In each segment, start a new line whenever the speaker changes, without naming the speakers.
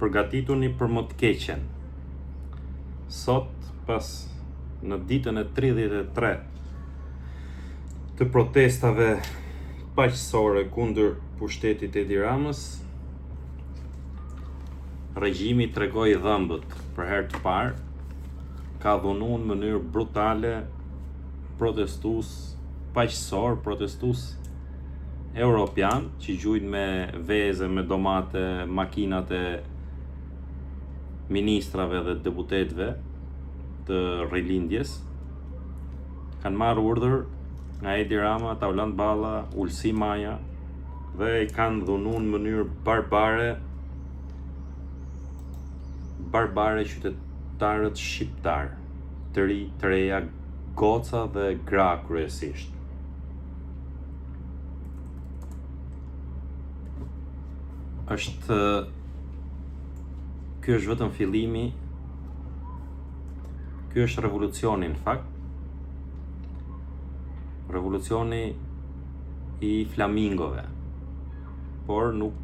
Përgatituni për më të keqen. Sot, pas në ditën e 33 të protestave paqësore kundër pushtetit Edi Ramës, regjimi tregoi dhëmbët për herë të parë, ka dhunuar në mënyrë brutale protestues paqësor, protestues europian që gjujnë me veze, me domate, makinat e ministrave dhe deputetëve të rilindjes, kanë marrë urdhër nga Edi Rama, Taulant Balla, Ulsi Maja dhe i kanë dhunuar në mënyrë barbare qytetarët shqiptar, të ri, të reja, goca dhe gra kryesisht. Ky është vetëm fillimi. Ky është revolucioni në fakt. Revolucioni i flamingove. Por nuk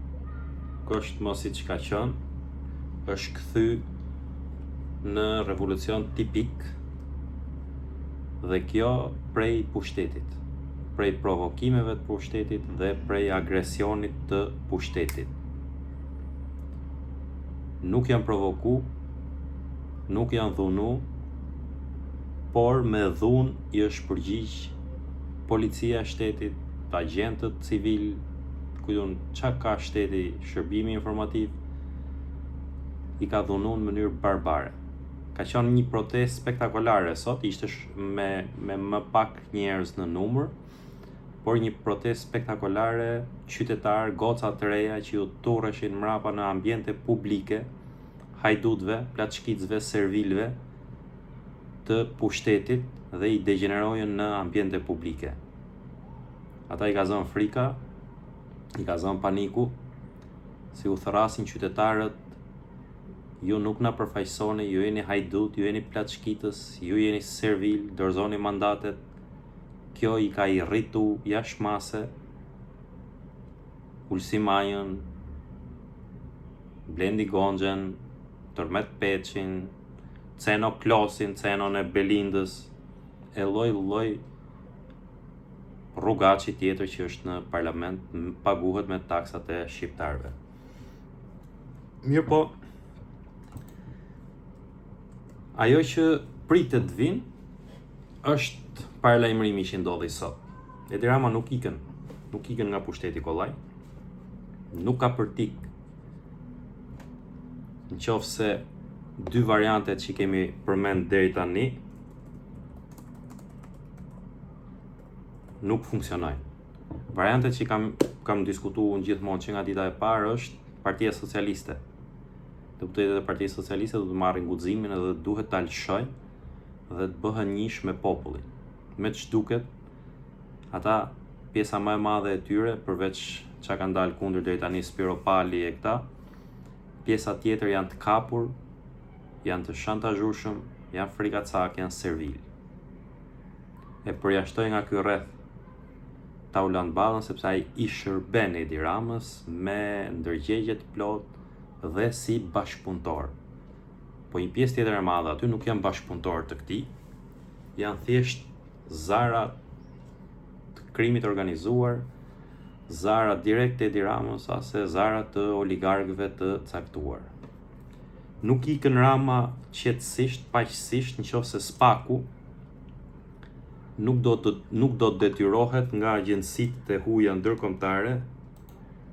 është më siç ka qenë, është kthy në revolucion tipik, dhe kjo prej pushtetit, prej provokimeve të pushtetit dhe prej agresionit të pushtetit. Nuk janë provoku, nuk janë dhunu, por me dhunë i është përgjigj policia e shtetit, agjentët civil, kujton çka ka shteti, shërbimi informativ, i ka dhunu në mënyrë barbare. Ka qenë një protestë spektakolare sot, ishte me më pak njerëz në numër, por një protestë spektakolare, qytetar, goca të reja që ju turreshin mrapa në ambiente publike, hajdutëve, plaçkicëve, servilëve të pushtetit dhe i degenerojnë në ambiente publike. Ata i ka zënë frika, i ka zënë paniku, si u thrasin qytetarët: ju nuk na përfaqësoni, ju jeni hajdut, ju jeni plaçkitës, ju jeni servil, dorëzoni mandatet. Kjo i ka irritu jashtëmase Ulsi Majën, Blendi Gonxhen, Tërmet Peçin, Ceno Klosin, Cenon e Belindës, e lloj rrugaçi tjetër që është në parlament, paguhet me taksat e shqiptarëve. Mirë po, ajo që pritet të vinë është paralajmërimi që ndodhi sot. Edi Rama nuk ikën nga pushteti kollaj, nuk ka përtik. Nëse dy variantet që kemi përmend deri tani nuk funksionojnë. Variantet që kam diskutuar gjithmonë që nga dita e parë është Partia Socialiste. Deputetët e Partisë Socialiste do të marrin guximin edhe duhet ta lëshojnë dhe të bëhen njësh me popullin. Me që duket, ata pjesa më e madhe e tyre, përveç çka kanë dalë kundër deri tani Spiro Pali e këta, pjesa tjetër janë të kapur, janë të shantazhueshëm, janë frikacak, janë servil. E përjashtoj nga ky rreth Taulant Ballën sepse ai i shërben Edi Ramës me ndërgjegje të plot dhe si bashkëpunëtor. Po një pjesë tjetër e madhe aty nuk janë bashkëpunëtor të këtij, janë thjesht zara të krimit organizuar, zara direkt të Edi Ramës, ose zara të oligarkëve të caktuar. Nuk ikën Rama qetësisht, paqësisht, nëse Spaku nuk do të detyrohet nga agjencitë e huaja ndërkombëtare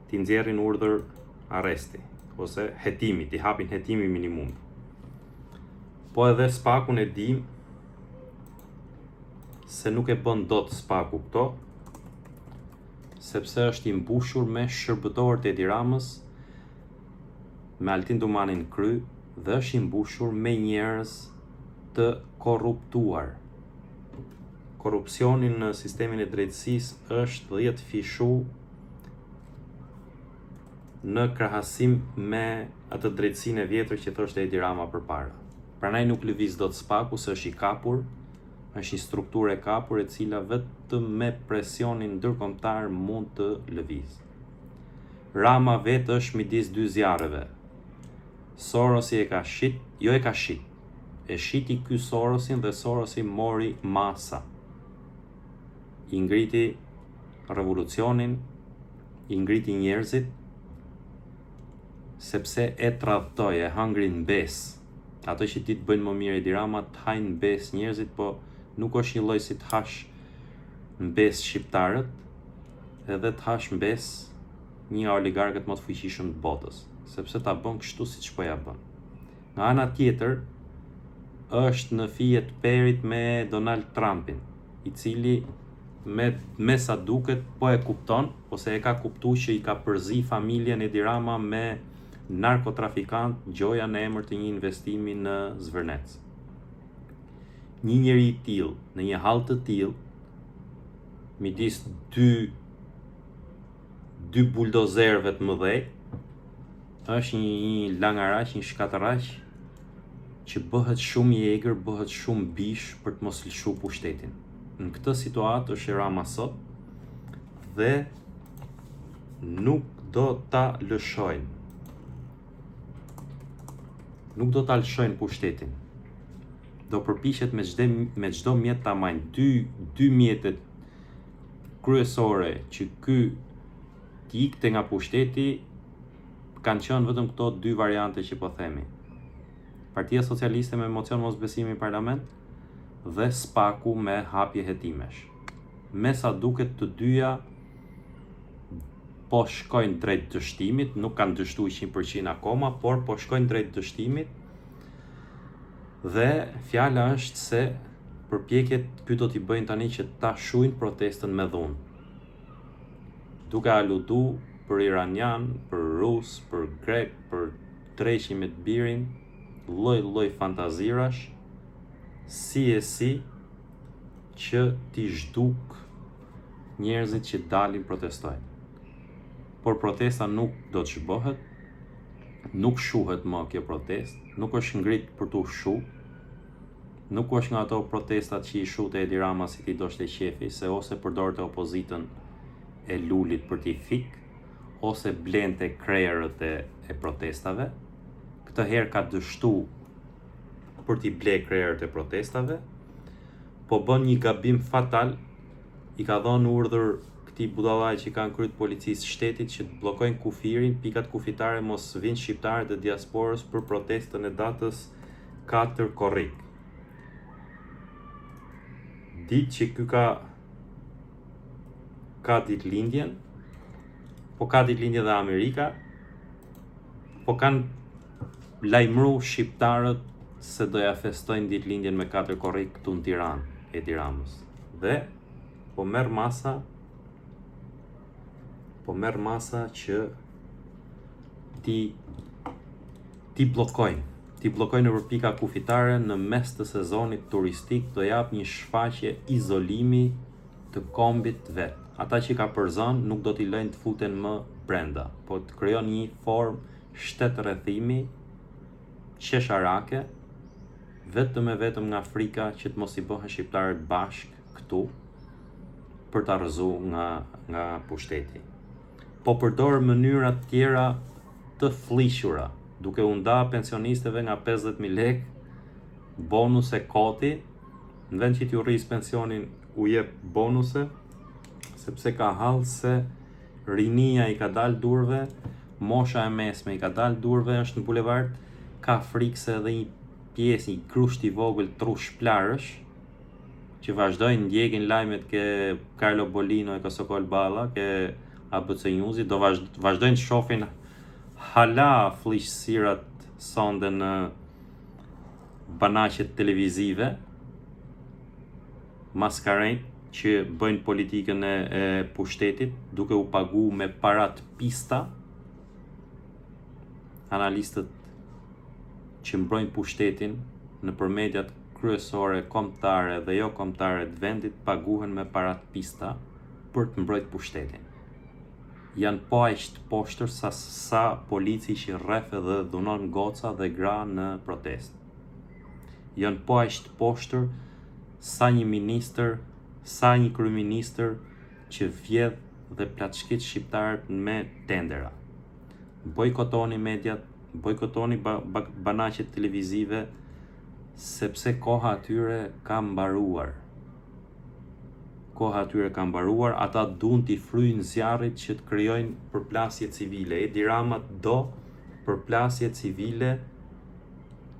t'i nxjerrin urdhër arresti ose hetimi, t'i hapin hetimi minimum. Po edhe Spakun e dim se nuk e bën dot Spaku këto, sepse është i mbushur me shërbëtorët e Edi Ramës, me Altin Dumanin kry, dhe është i mbushur me njerëz të korruptuar. Korrupsioni në sistemin e drejtësisë është dhe jetë fishu në krahasim me atë drejtësinë e vjetër që thoshte Edi Rama përpara. Prandaj nuk lëviz dot Spaku, se është i kapur, është një strukturë e kapur e cila vetëm me presionin ndërkombëtar mund të lëviz. Rama vetë është midis dy zjarreve. Sorosi e ka shit, jo e ka shit. E shiti ky Sorosin dhe Sorosi mori masa. I ngriti revolucionin, i ngriti njerëzit, sepse e tradhtoi, e hangrin bes. Ato që ti të bëjnë më mirë Edi Rama, të hajnë bes njerëzit, po nuk është një lloj si të hash mbes shqiptarët, edhe të hash mbes një oligarkët më të fuqishëm të botës, sepse ta bën kështu siç po ja bën. Nga ana tjetër, është në fije të perit me Donald Trumpin, i cili me sa duket po e kupton, ose e ka kuptuar që i ka përzi familjen Edi Rama me narkotrafikant, gjoja në emër të një investimi në Zvërnec. Një njeri i tillë, në një hall të tillë, midis dy buldozerëve të mëdhej, është një langaraq, një shkatërraq që bëhet shumë i egër, bëhet shumë bish për të mos lëshu pushtetin. Në këtë situatë është Rama sot dhe nuk do ta lëshojnë. Nuk do ta lëshojnë pushtetin. Do përpiqet me çdo mjet ta marrë. Dy mjetet kryesore që ky t'i ikte nga pushteti kanë qenë vetëm këto dy variante që po themi. Partia Socialiste me mocion mosbesimi në parlament dhe SPAK-u me hapje hetimesh. Me sa duket të dyja po shkojnë drejt dështimit, nuk kanë dështuar 100% akoma, por po shkojnë drejt dështimit. Dhe fjala është se përpjekjet ky do t'i bëjnë tani që ta shujnë protestën me dhunë. Duke aludu për iranian, për rus, për grek, për treqi me të birin, lloj fantazirash, si që t'i zhduk njerëzit që dalin protestojnë. Por protesta nuk do të zhbohet, nuk shuhet më kjo protest, nuk është ngrit për t'u shu, nuk është nga ato protestat që i shute Edi Rama si ti doshte qefi, se ose përdorte opozitën e lulit për t'i fik, ose blente krerët e protestave. Këtë herë ka dështu për t'i ble krerët e protestave, po bën një gabim fatal, i ka dhënë urdhër këtij budallaj që kanë kryet policisë shtetit që të bllokojnë kufirin, pikat kufitare mos vinë shqiptarët e diasporës për protestën e datës 4 korrik. Ditë që ky ka ditëlindjen, po ka ditëlindje dhe Amerika, po kanë lajmëru shqiptarët se do ja festojnë ditëlindjen me 4 korrik këtu në Tiranë, Edi Ramës. Dhe po merr masa që ti bllokojnë nëpër pika kufitare në mes të sezonit turistik, do jap një shfaqje izolimi të kombit vet. Ata që ka përzon nuk do t'i lejnë të futen më brenda, po të krijon një formë shtetërrethimi qesharake, vetëm nga frika që të mos i bëhen shqiptarët bashk këtu për ta rrëzuar nga pushteti. Po përdor mënyra tjera të fllihura, duke u nda pensionistëve nga 50.000 lekë, bonuse koti, në vend që t'ju rris pensionin u jep bonuse, sepse ka hall se rinia i ka dalë durve, mosha e mesme i ka dalë durve, është në bulevard, ka frikë se edhe një pjesë, një krusht i vogël trush plarësh, që vazhdojnë ndjekin lajmet ke Carlo Bolino e Kosokol Balla, ke ABC Newsi, do vazhdojnë të shohin hala fllihësirat sonde në banaqet televizive, maskarejnë që bëjnë politikën e pushtetit, duke u pagu me parat pista, analistët që mbrojnë pushtetin në për mediat kryesore, kombëtare dhe jo kombëtare të vendit, paguhen me parat pista për të mbrojtë pushtetin. Janë po aq të poshtër sa polici që rreth dhe dhunon goca dhe gra në protest. Janë po aq të poshtër sa një ministër, sa një kryeministër që vjedh dhe plaçkit shqiptarët me tendera. Bojkotoni mediat, bojkotoni banaqet televizive sepse koha atyre ka mbaruar. Koha atyre ka mbaruar, ata duan t'i fryjnë zjarrit që të krijojnë përplasje civile. Edi Rama do përplasje civile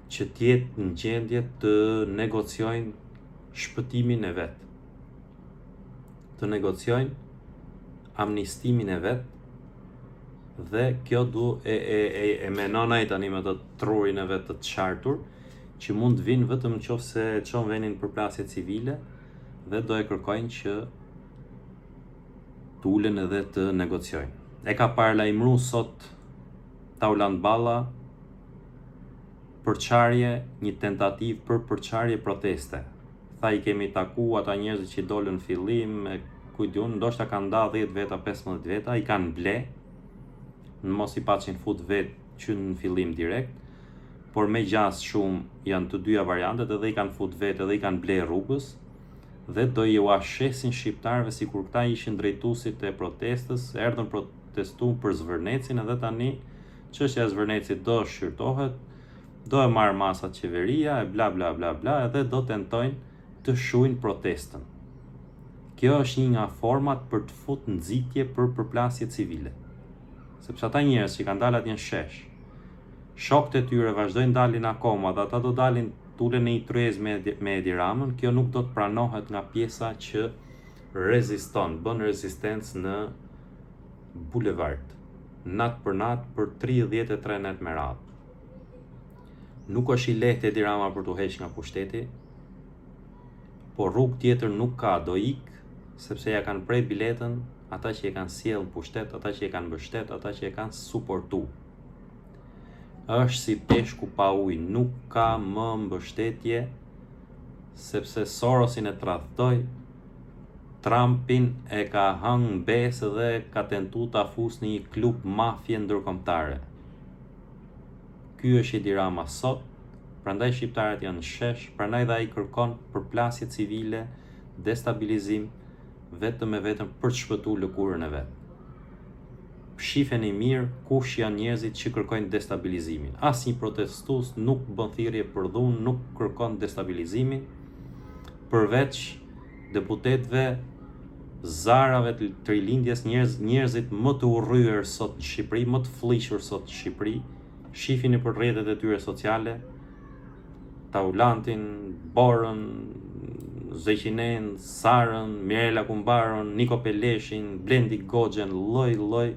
që t'jetë në gjendje të negociojnë shpëtimin e vet. Të negociojnë amnistimin e vet. Dhe kjo e menon ai tani me të trurin e vet të qartur, që mund të vinë vetëm nëse çon vendin përplasje civile dhe do e kërkojnë që të ulen edhe të negociojnë. E ka paralajmëruar sot Tauland Balla përçarje, një tentativë për përçarje proteste. Tha i kemi taku ata njerëz që dolën në fillim, kujtun, ndoshta kanë nda 10 veta, 15 veta, i kanë ble, në mos i paçin fut vet që në fillim direkt, por me gjas shumë janë të dyja variantet, edhe i kanë fut vet, edhe i kanë ble rrugës, dhe do i uashesin shqiptarëve sikur këta ishin drejtuesit e protestës, erdhën protestu për Zvërnecin, edhe tani çështja e Zvërnecit do shqyrtohet, do e marrë masat qeveria, e bla bla bla bla, edhe do tentojnë të shuajnë protestën. Kjo është një nga format për të futur nxitje për përplasje civile. Sepse ata njerëz që kanë dalë atje në shesh, shokët e tyre vazhdojnë dalin akoma, dhe ata do dalin tulen në një tryezë me Edi Ramën, kjo nuk do të pranohet nga pjesa që reziston, bën rezistencë në bulevard, natë për 33 net me radhë. Nuk është i lehtë Edi Rama për t'u heq nga pushteti, por rrugë tjetër nuk ka, do ik, sepse ja kanë prej biletën ata që e kanë sjellë në pushtet, ata që e kanë mbështet, ata që e kanë suportu. Është si peshku pa ujë, nuk ka më mbështetje, sepse Sorosin e tradhtoi, Trumpin e ka hëngë besë dhe ka tentu ta fusë në një klub mafie ndërkombëtare. Ky është Edi Rama sot, prandaj shqiptarët janë në shesh, prandaj dhe ai kërkon përplasje civile, destabilizim, vetëm e vetëm për të shpëtuar lëkurën e vet. Shifeni mirë kush janë njerëzit që kërkojnë destabilizimin. Asnjë protestues nuk bën thirrje për dhunë, nuk kërkon destabilizimin, përveç deputetëve, zarave të rilindjes, njerëzit më të urryer sot në Shqipëri, më të fllihur sot në Shqipëri, shifini për rrjetet e tyre sociale, Taulantin, Borën, Zeqinen, Sarën, Mirela Kumbaron, Niko Peleshin, Blendi Goxhen, lloj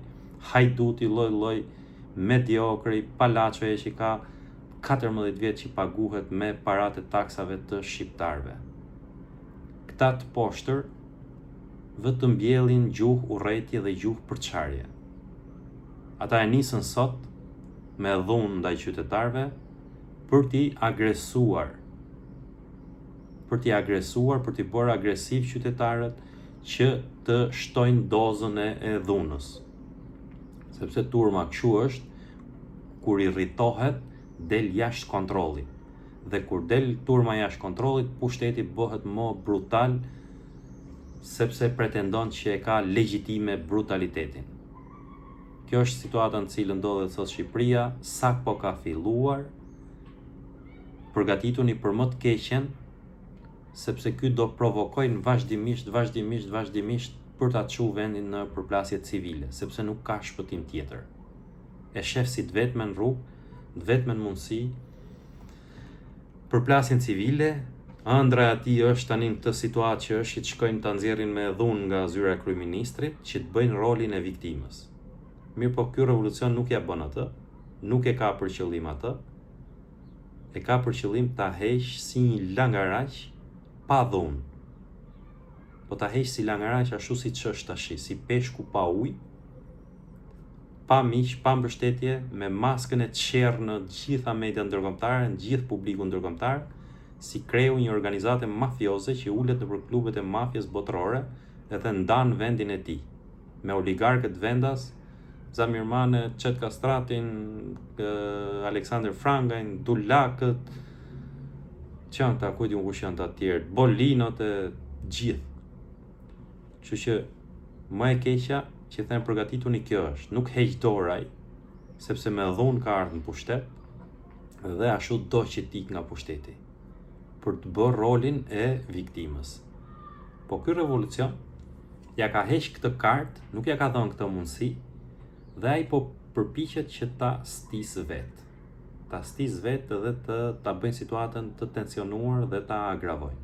hajduti, lloj mediokri, Palaçoje që ka 14 vjet që paguhet me paratë e taksave të shqiptarëve. Këta të poshtër vetëm mbjellin gjuhë urrëtie dhe gjuhë përçarje. Ata e nisën sot me dhunë ndaj qytetarëve për t'i agresuar, për t'i bërë agresiv qytetarët që të shtojnë dozën e dhunës. Sepse turma kështu është, kur i rritohet, del jashtë kontrollit. Dhe kur del turma jashtë kontrollit, pushteti bëhet më brutal, sepse pretendon që e ka legjitime brutalitetin. Kjo është situata në cilën ndodhet sot Shqipëria, sapo ka filluar, përgatituni për më të keqen, sepse ky do provokojnë vazhdimisht për ta çuar vendin në përplasje civile, sepse nuk ka shpëtim tjetër. E shef si të vetmen rrugë, të vetmen mundësi, përplasjen civile, ëndra e atij është tani në këtë situatë që është që të shkojnë ta nxjerrin me dhunë nga zyra e kryeministrit, që të bëjnë rolin e viktimës. Mirë, po ky revolucion nuk ja bën atë, nuk e ka për qëllim atë, e ka për qëllim ta heqë si një langaraq pa dhunë. Po ta heqë si langaraq ashtu siç është tash, si peshku pa ujë, pa miq, pa mbështetje, me maskën e tërë në gjitha media ndërkombëtare, në gjithë publikun ndërkombëtar, si kreu një organizate mafioze që ulet nëpër klubet e mafjes botërore edhe ndan vendin e tij, me oligarkët vendas, Zamirmane, Çet Kastratin, Aleksandr Frangajn, Dulakët, që janë ta, kujt kush janë ta tjerë, Bolinot e gjithë. Kështu që më e keqja që them përgatituni kjo është, nuk heq doraj, sepse me dhunë ka ardhur në pushtet dhe ashtu do që t'ik nga pushteti për të bërë rolin e viktimës. Po ky revolucion ja ka heq këtë kartë, nuk ja ka dhënë këtë mundësi dhe ai po përpiqet që ta stisë vetë. Ta stisë vetë dhe ta bëjnë situatën të tensionuar dhe ta agravojnë.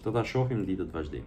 Do ta shohim ditët vazhdim.